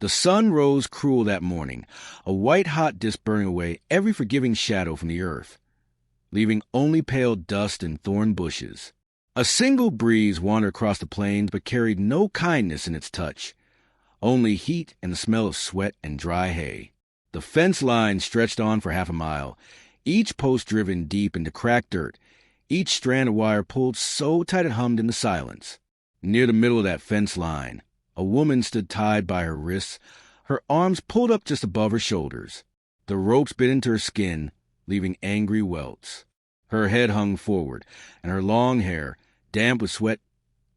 The sun rose cruel that morning, a white-hot disk burning away every forgiving shadow from the earth, leaving only pale dust and thorn bushes. A single breeze wandered across the plains but carried no kindness in its touch, only heat and the smell of sweat and dry hay. The fence line stretched on for half a mile, each post driven deep into cracked dirt, each strand of wire pulled so tight it hummed in the silence. Near the middle of that fence line, a woman stood tied by her wrists, her arms pulled up just above her shoulders. The ropes bit into her skin, leaving angry welts. Her head hung forward, and her long hair, damp with sweat,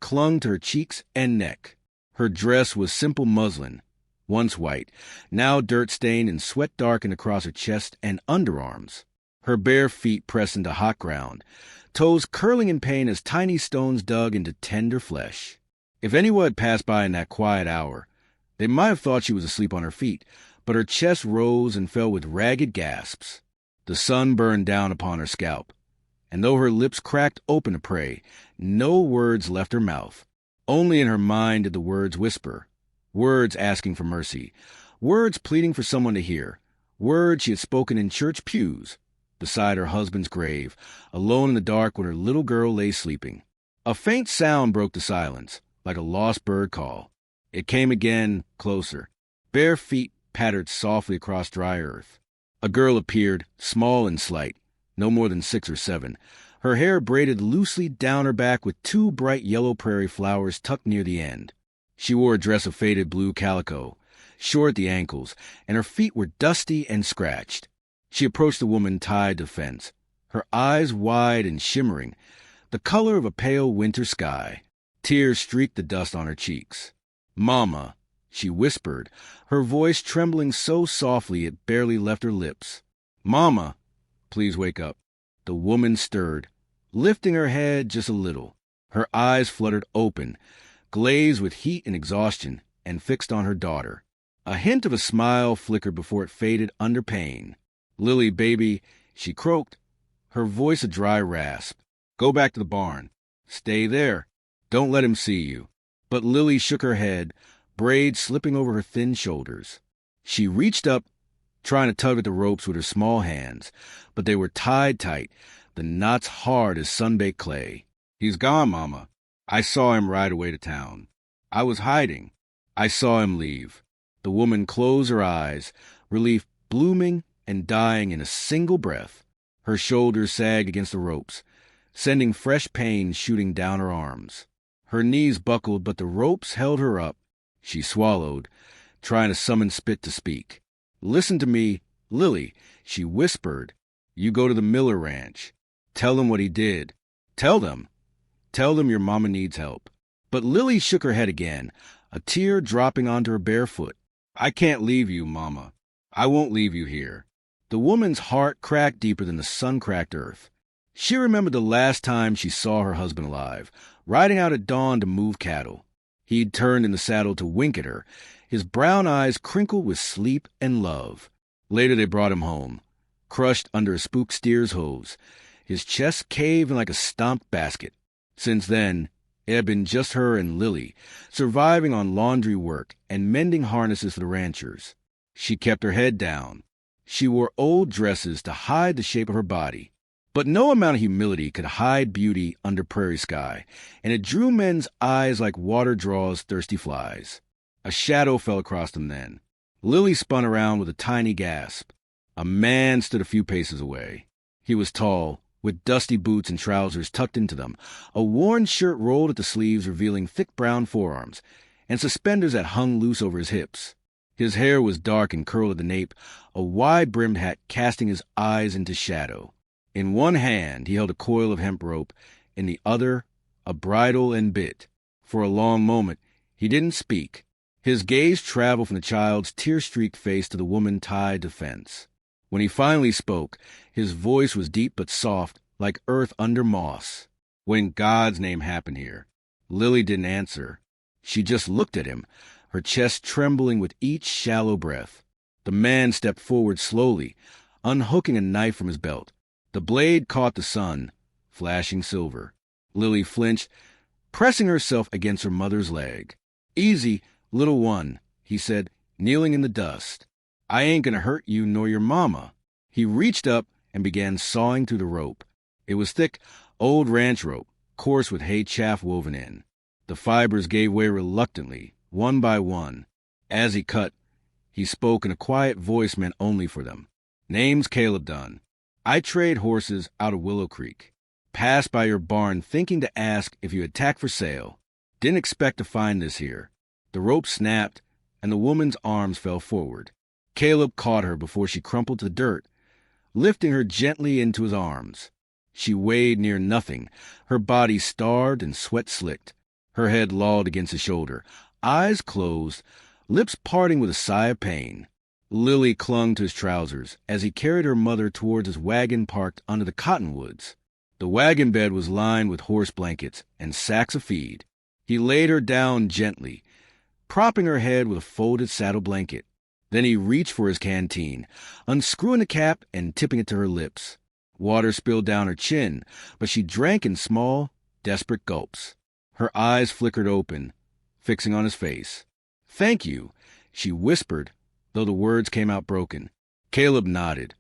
clung to her cheeks and neck. Her dress was simple muslin, once white, now dirt-stained and sweat-darkened across her chest and underarms. Her bare feet pressed into hot ground, toes curling in pain as tiny stones dug into tender flesh. If anyone had passed by in that quiet hour, they might have thought she was asleep on her feet, but her chest rose and fell with ragged gasps. The sun burned down upon her scalp, and though her lips cracked open to pray, no words left her mouth. Only in her mind did the words whisper, words asking for mercy, words pleading for someone to hear, words she had spoken in church pews, beside her husband's grave, alone in the dark when her little girl lay sleeping. A faint sound broke the silence, like a lost bird call. It came again, closer. Bare feet pattered softly across dry earth. A girl appeared, small and slight, no more than 6 or 7, her hair braided loosely down her back with 2 bright yellow prairie flowers tucked near the end. She wore a dress of faded blue calico, short at the ankles, and her feet were dusty and scratched. She approached the woman tied to the fence, her eyes wide and shimmering, the color of a pale winter sky. Tears streaked the dust on her cheeks. "Mama," she whispered, her voice trembling so softly it barely left her lips. "Mama, please wake up." The woman stirred, lifting her head just a little. Her eyes fluttered open, glazed with heat and exhaustion, and fixed on her daughter. A hint of a smile flickered before it faded under pain. "Lily, baby," she croaked, her voice a dry rasp. "Go back to the barn. Stay there. Don't let him see you." But Lily shook her head, braids slipping over her thin shoulders. She reached up, trying to tug at the ropes with her small hands, but they were tied tight, the knots hard as sun-baked clay. "He's gone, Mama. I saw him ride away to town. I was hiding. I saw him leave." The woman closed her eyes, relief blooming and dying in a single breath. Her shoulders sagged against the ropes, sending fresh pain shooting down her arms. Her knees buckled, but the ropes held her up. She swallowed, trying to summon spit to speak. "Listen to me, Lily," she whispered. "You go to the Miller Ranch. Tell them what he did. Tell them your mama needs help." But Lily shook her head again, a tear dropping onto her bare foot. "I can't leave you, Mama. I won't leave you here." The woman's heart cracked deeper than the sun-cracked earth. She remembered the last time she saw her husband alive, riding out at dawn to move cattle. He'd turned in the saddle to wink at her, his brown eyes crinkled with sleep and love. Later they brought him home, crushed under a spooked steer's hooves, his chest caving like a stomped basket. Since then, it had been just her and Lily, surviving on laundry work and mending harnesses for the ranchers. She kept her head down. She wore old dresses to hide the shape of her body. But no amount of humility could hide beauty under prairie sky, and it drew men's eyes like water draws thirsty flies. A shadow fell across them then. Lily spun around with a tiny gasp. A man stood a few paces away. He was tall, with dusty boots and trousers tucked into them, a worn shirt rolled at the sleeves revealing thick brown forearms, and suspenders that hung loose over his hips. His hair was dark and curled at the nape, a wide-brimmed hat casting his eyes into shadow. In one hand he held a coil of hemp rope, in the other a bridle and bit. For a long moment he didn't speak. His gaze traveled from the child's tear-streaked face to the woman tied to the fence. When he finally spoke, his voice was deep but soft, like earth under moss. "What in God's name happened here?" Lily didn't answer. She just looked at him, her chest trembling with each shallow breath. The man stepped forward slowly, unhooking a knife from his belt. The blade caught the sun, flashing silver. Lily flinched, pressing herself against her mother's leg. "Easy, little one," he said. kneeling in the dust. I ain't gonna hurt you nor your mama. He reached up and began sawing through the rope. It was thick, old ranch rope, coarse with hay chaff woven in. The fibers gave way reluctantly, one by one. As he cut, he spoke in a quiet voice meant only for them. Name's Caleb Dunn. I trade horses out of Willow Creek. Passed by your barn thinking to ask if you had tack for sale. Didn't expect to find this here. The rope snapped, and the woman's arms fell forward. Caleb caught her before she crumpled to the dirt, lifting her gently into his arms. She weighed near nothing, her body starved and sweat-slicked, her head lolled against his shoulder, eyes closed, lips parting with a sigh of pain. Lily clung to his trousers as he carried her mother towards his wagon parked under the cottonwoods. The wagon bed was lined with horse blankets and sacks of feed. He laid her down gently, propping her head with a folded saddle blanket. Then he reached for his canteen, unscrewing the cap and tipping it to her lips. Water spilled down her chin, but she drank in small, desperate gulps. Her eyes flickered open, fixing on his face. "Thank you," she whispered, though the words came out broken. Caleb nodded,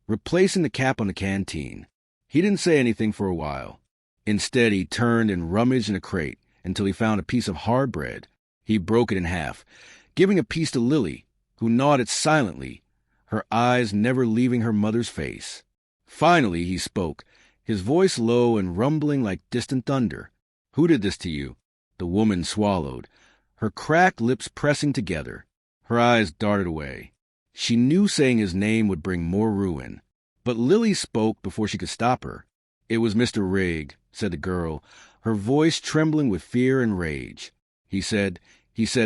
replacing the cap on the canteen. He didn't say anything for a while. Instead, he turned and rummaged in a crate until he found a piece of hard bread. He broke it in half, giving a piece to Lily, who gnawed it silently, her eyes never leaving her mother's face. Finally, he spoke, his voice low and rumbling like distant thunder. "Who did this to you?" The woman swallowed, her cracked lips pressing together. Her eyes darted away. She knew saying his name would bring more ruin. But Lily spoke before she could stop her. "It was Mr. Rigg," said the girl, her voice trembling with fear and rage. He said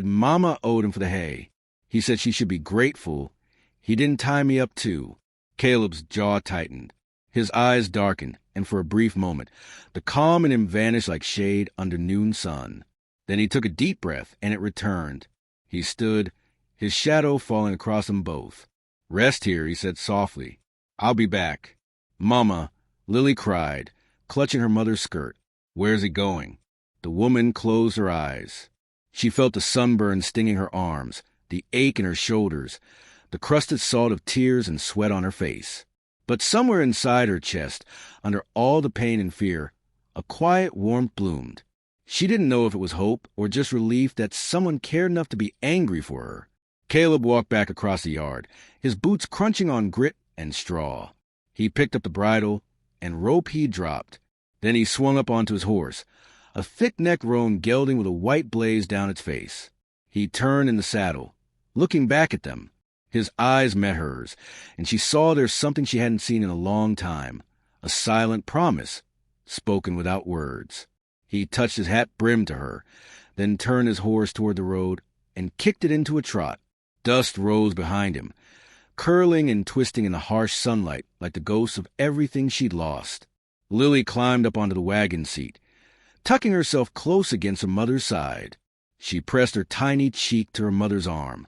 Mama owed him for the hay. He said she should be grateful. He didn't tie me up too." Caleb's jaw tightened. His eyes darkened, and for a brief moment, the calm in him vanished like shade under noon sun. Then he took a deep breath, and it returned. He stood, his shadow falling across them both. "Rest here," he said softly. "I'll be back." "Mama," Lily cried, clutching her mother's skirt. "Where's he going?" The woman closed her eyes. She felt the sunburn stinging her arms, the ache in her shoulders, the crusted salt of tears and sweat on her face. But somewhere inside her chest, under all the pain and fear, a quiet warmth bloomed. She didn't know if it was hope or just relief that someone cared enough to be angry for her. Caleb walked back across the yard, his boots crunching on grit and straw. He picked up the bridle and rope he dropped. Then he swung up onto his horse, a thick-necked roan gelding with a white blaze down its face. He turned in the saddle, looking back at them. His eyes met hers, and she saw there something she hadn't seen in a long time, a silent promise, spoken without words. He touched his hat brim to her, then turned his horse toward the road and kicked it into a trot. Dust rose behind him, curling and twisting in the harsh sunlight like the ghosts of everything she'd lost. Lily climbed up onto the wagon seat, tucking herself close against her mother's side. She pressed her tiny cheek to her mother's arm,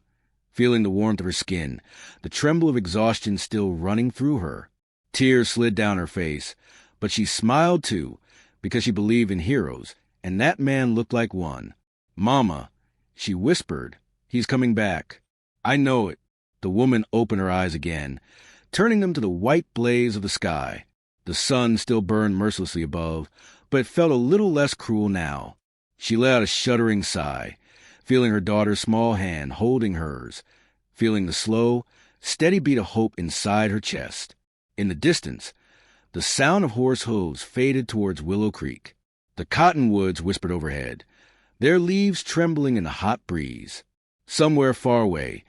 feeling the warmth of her skin, the tremble of exhaustion still running through her. Tears slid down her face, but she smiled too, because she believed in heroes, and that man looked like one. "Mama," she whispered, "he's coming back." "I know it." The woman opened her eyes again, turning them to the white blaze of the sky. The sun still burned mercilessly above, but it felt a little less cruel now. She let out a shuddering sigh, feeling her daughter's small hand holding hers, feeling the slow, steady beat of hope inside her chest. In the distance, the sound of horse hooves faded towards Willow Creek. The cottonwoods whispered overhead, their leaves trembling in the hot breeze. Somewhere far away,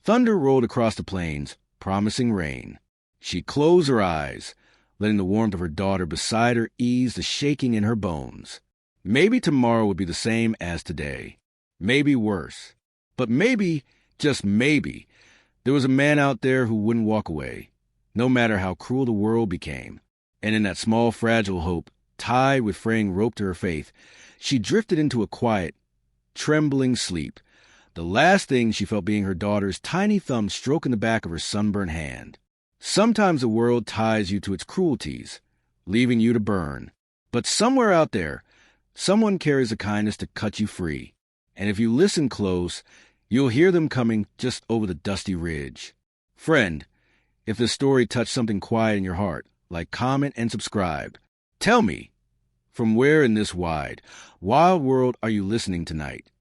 thunder rolled across the plains, promising rain. She closed her eyes, letting the warmth of her daughter beside her ease the shaking in her bones. Maybe tomorrow would be the same as today. Maybe worse. But maybe, just maybe, there was a man out there who wouldn't walk away, no matter how cruel the world became. And in that small, fragile hope, tied with fraying rope to her faith, she drifted into a quiet, trembling sleep, the last thing she felt being her daughter's tiny thumb stroking the back of her sunburned hand. Sometimes the world ties you to its cruelties, leaving you to burn. But somewhere out there, someone carries the kindness to cut you free. And if you listen close, You'll hear them coming just over the dusty ridge. Friend, if this story touched something quiet in your heart, like, comment, and subscribe. Tell me, from where in this wide, wild world are you listening tonight?